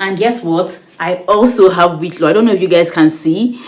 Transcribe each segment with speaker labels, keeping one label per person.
Speaker 1: And guess what? I also have Whitlow. I don't know if you guys can see.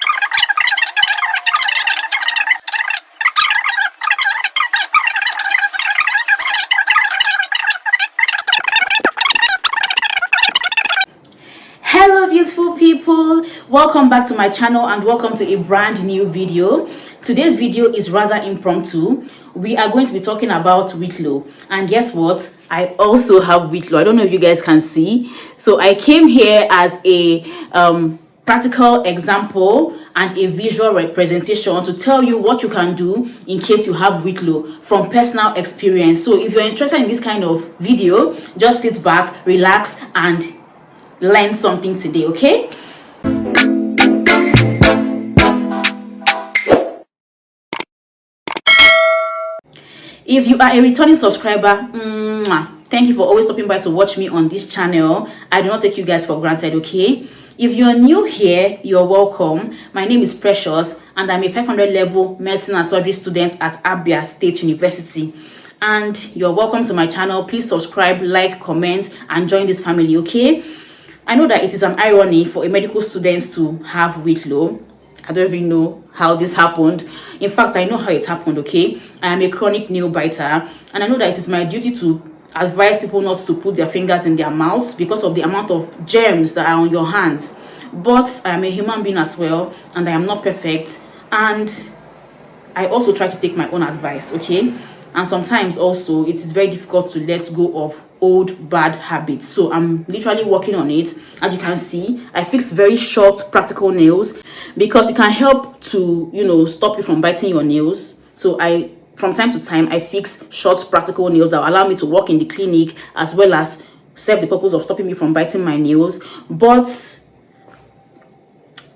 Speaker 1: Hello beautiful people, welcome back to my channel and welcome to a brand new video. Today's video is rather impromptu. We are going to be talking about Whitlow, and guess what? I also have Whitlow. I don't know if you guys can see. So I came here as a practical example and a visual representation to tell you what you can do in case you have Whitlow from personal experience. So if you're interested in this kind of video, just sit back, relax, and learn something today, okay? If you are a returning subscriber, thank you for always stopping by to watch me on this channel. I do not take you guys for granted, okay? If you're new here, you're welcome. My name is Precious and I'm a 500 level medicine and surgery student at Abia State University. And you're welcome to my channel. Please subscribe, like, comment, and join this family, okay? I know that it is an irony for a medical student to have Whitlow. I don't even know how this happened. In fact, I know how it happened, okay? I am a chronic nail biter, and I know that it is my duty to advise people not to put their fingers in their mouths because of the amount of germs that are on your hands. But I am a human being as well, and I am not perfect, and I also try to take my own advice, okay? And sometimes also it is very difficult to let go of old bad habits. So I'm literally working on it. As you can see, I fixed very short practical nails because it can help to, you know, stop you from biting your nails. So from time to time I fix short practical nails that will allow me to work in the clinic as well as serve the purpose of stopping me from biting my nails. But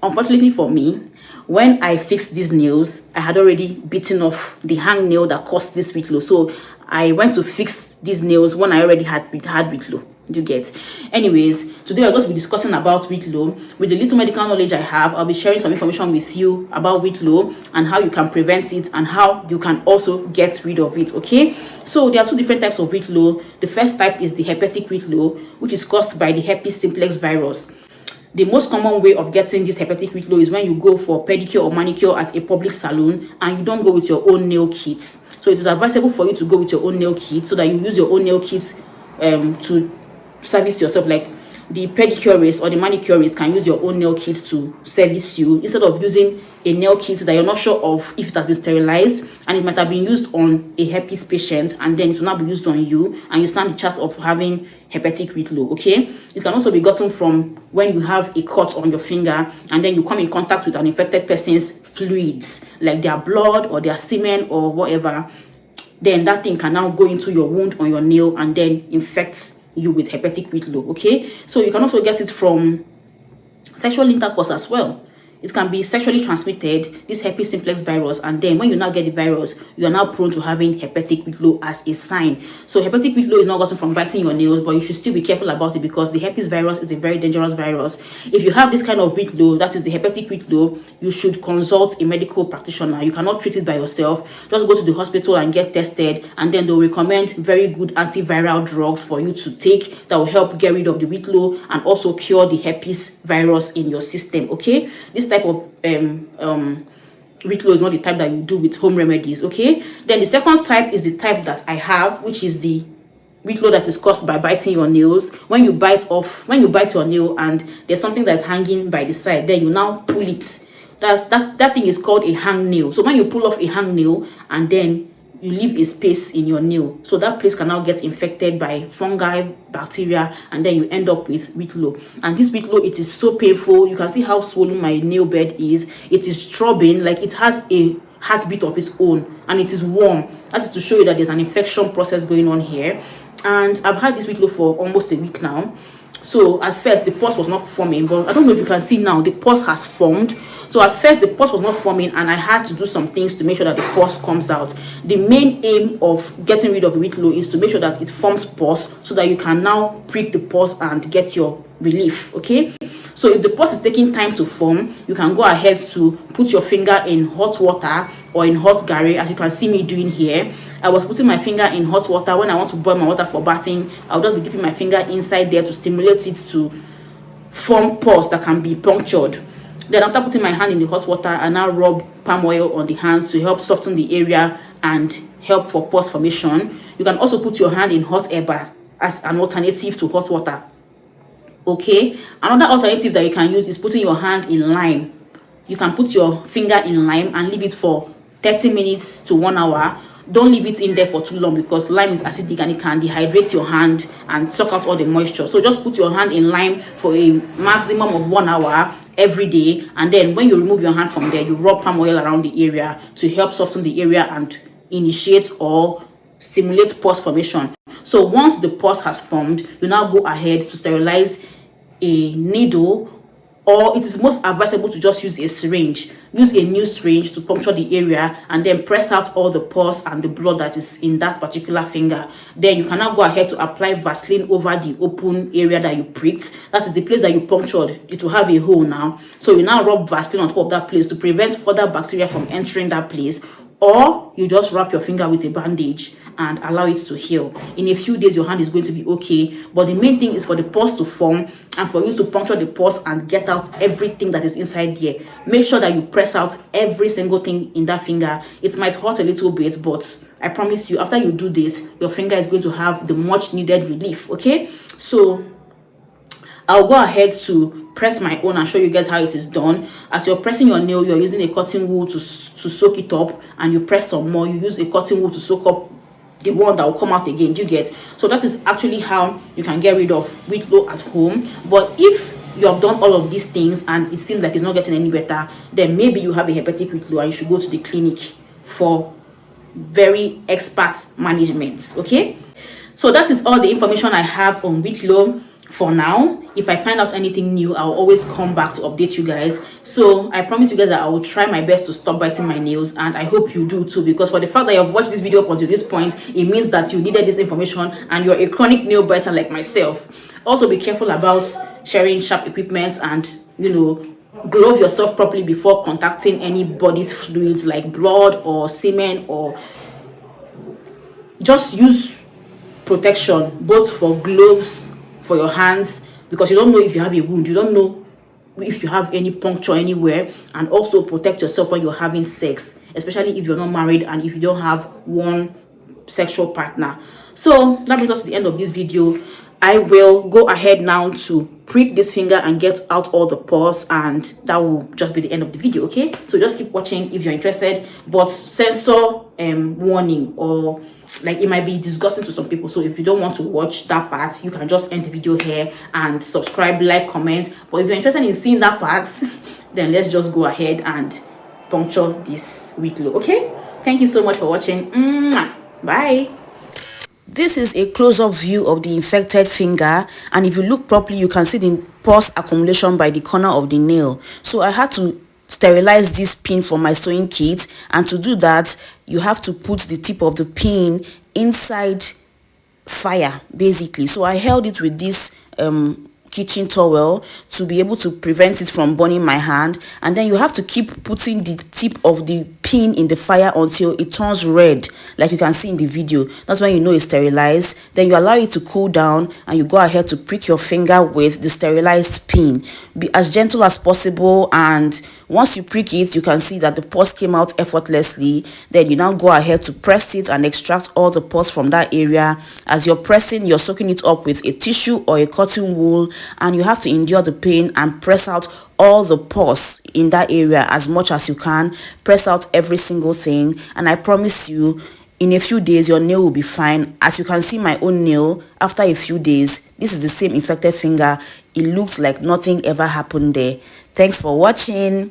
Speaker 1: unfortunately for me, when I fixed these nails, I had already bitten off the hangnail that caused this Whitlow. So I went to fix these nails when I already had Whitlow. Do you get? Anyways, today we're going to be discussing about Whitlow. With the little medical knowledge I have, I'll be sharing some information with you about Whitlow and how you can prevent it and how you can also get rid of it, okay? So there are two different types of Whitlow. The first type is the herpetic Whitlow, which is caused by the herpes simplex virus. The most common way of getting this herpetic Whitlow is when you go for pedicure or manicure at a public salon and you don't go with your own nail kit. So it is advisable for you to go with your own nail kit so that you use your own nail kit to service yourself. Like the pedicurists or the manicurists can use your own nail kit to service you instead of using a nail kit that you're not sure of if it has been sterilized and it might have been used on a herpes patient and then it will not be used on you and you stand the chance of having herpetic Whitlow, okay? It can also be gotten from when you have a cut on your finger and then you come in contact with an infected person's fluids like their blood or their semen or whatever. Then that thing can now go into your wound on your nail and then infect you with herpetic Whitlow, okay? So you can also get it from sexual intercourse as well. It can be sexually transmitted, this herpes simplex virus, and then when you now get the virus, you are now prone to having herpetic Whitlow as a sign. So herpetic Whitlow is not gotten from biting your nails, but you should still be careful about it because the herpes virus is a very dangerous virus. If you have this kind of Whitlow, that is the herpetic Whitlow, you should consult a medical practitioner. You cannot treat it by yourself. Just go to the hospital and get tested, and then they'll recommend very good antiviral drugs for you to take that will help get rid of the Whitlow and also cure the herpes virus in your system, okay? This type of Whitlow is not the type that you do with home remedies, okay? Then the second type is the type that I have, which is the Whitlow that is caused by biting your nails. When you bite your nail and there's something that's hanging by the side, then you now pull it. That thing is called a hangnail. So when you pull off a hangnail and then you leave a space in your nail, so that place can now get infected by fungi, bacteria, and then you end up with Whitlow. And this Whitlow, it is so painful. You can see how swollen my nail bed is. It is throbbing, like it has a heartbeat of its own, and it is warm. That is to show you that there's an infection process going on here. And I've had this Whitlow for almost a week now. So at first the pus was not forming, but I don't know if you can see now the pus has formed. So at first the pus was not forming and I had to do some things to make sure that the pus comes out. The main aim of getting rid of the Whitlow is to make sure that it forms pus so that you can now prick the pus and get your relief, okay? So if the pus is taking time to form, you can go ahead to put your finger in hot water or in hot garri, as you can see me doing here. I was putting my finger in hot water. When I want to boil my water for bathing, I'll just be dipping my finger inside there to stimulate it to form pores that can be punctured. Then after putting my hand in the hot water, I now rub palm oil on the hands to help soften the area and help for pores formation. You can also put your hand in hot air as an alternative to hot water. Okay, another alternative that you can use is putting your hand in lime. You can put your finger in lime and leave it for 30 minutes to 1 hour. Don't leave it in there for too long because lime is acidic and it can dehydrate your hand and suck out all the moisture. So just put your hand in lime for a maximum of 1 hour every day, and then when you remove your hand from there, you rub palm oil around the area to help soften the area and initiate or stimulate pores formation. So once the pores has formed, you now go ahead to sterilize a needle, or it is most advisable to just use a syringe. Use a new syringe to puncture the area and then press out all the pus and the blood that is in that particular finger. Then you can now go ahead to apply Vaseline over the open area that you pricked. That is the place that you punctured. It will have a hole now. So you now rub Vaseline on top of that place to prevent further bacteria from entering that place. Or you just wrap your finger with a bandage and allow it to heal. In a few days, your hand is going to be okay. But the main thing is for the pus to form and for you to puncture the pus and get out everything that is inside there. Make sure that you press out every single thing in that finger. It might hurt a little bit, but I promise you, after you do this, your finger is going to have the much needed relief. Okay, so I'll go ahead to press my own and show you guys how it is done. As you're pressing your nail, you're using a cotton wool to soak it up, and you press some more. You use a cotton wool to soak up the one that will come out again. Do you get? So that is actually how you can get rid of Whitlow at home. But if you have done all of these things and it seems like it's not getting any better, then maybe you have a herpetic Whitlow and you should go to the clinic for very expert management. Okay, so that is all the information I have on Whitlow for now. If I find out anything new, I'll always come back to update you guys. So I promise you guys that I will try my best to stop biting my nails, and I hope you do too, because for the fact that you have watched this video up until this point, it means that you needed this information and you're a chronic nail biter like myself. Also be careful about sharing sharp equipment, and glove yourself properly before contacting any body's fluids like blood or semen, or just use protection both for gloves, for your hands, because you don't know if you have a wound, you don't know if you have any puncture anywhere. And also protect yourself when you're having sex, especially if you're not married and if you don't have one sexual partner. So that brings us to the end of this video. I will go ahead now to prick this finger and get out all the pores, and that will just be the end of the video. Okay, so just keep watching if you're interested, but censor warning, or like it might be disgusting to some people. So if you don't want to watch that part, you can just end the video here and subscribe, like, comment. But if you're interested in seeing that part, then let's just go ahead and puncture this Whitlow. Okay, thank you so much for watching. Bye.
Speaker 2: This is a close-up view of the infected finger, and if you look properly, you can see the pus accumulation by the corner of the nail. So I had to sterilize this pin from my sewing kit, and to do that, you have to put the tip of the pin inside fire, basically. So I held it with this kitchen towel to be able to prevent it from burning my hand, and then you have to keep putting the tip of the pin in the fire until it turns red, like you can see in the video. That's when you know it's sterilized. Then you allow it to cool down, and you go ahead to prick your finger with the sterilized pin. Be as gentle as possible, and once you prick it, you can see that the pus came out effortlessly. Then you now go ahead to press it and extract all the pus from that area. As you're pressing, you're soaking it up with a tissue or a cotton wool, and you have to endure the pain and press out all the pus in that area as much as you can. Press out every single thing, and I promise you, in a few days your nail will be fine. As you can see my own nail, after a few days, this is the same infected finger. It looks like nothing ever happened there. Thanks for watching.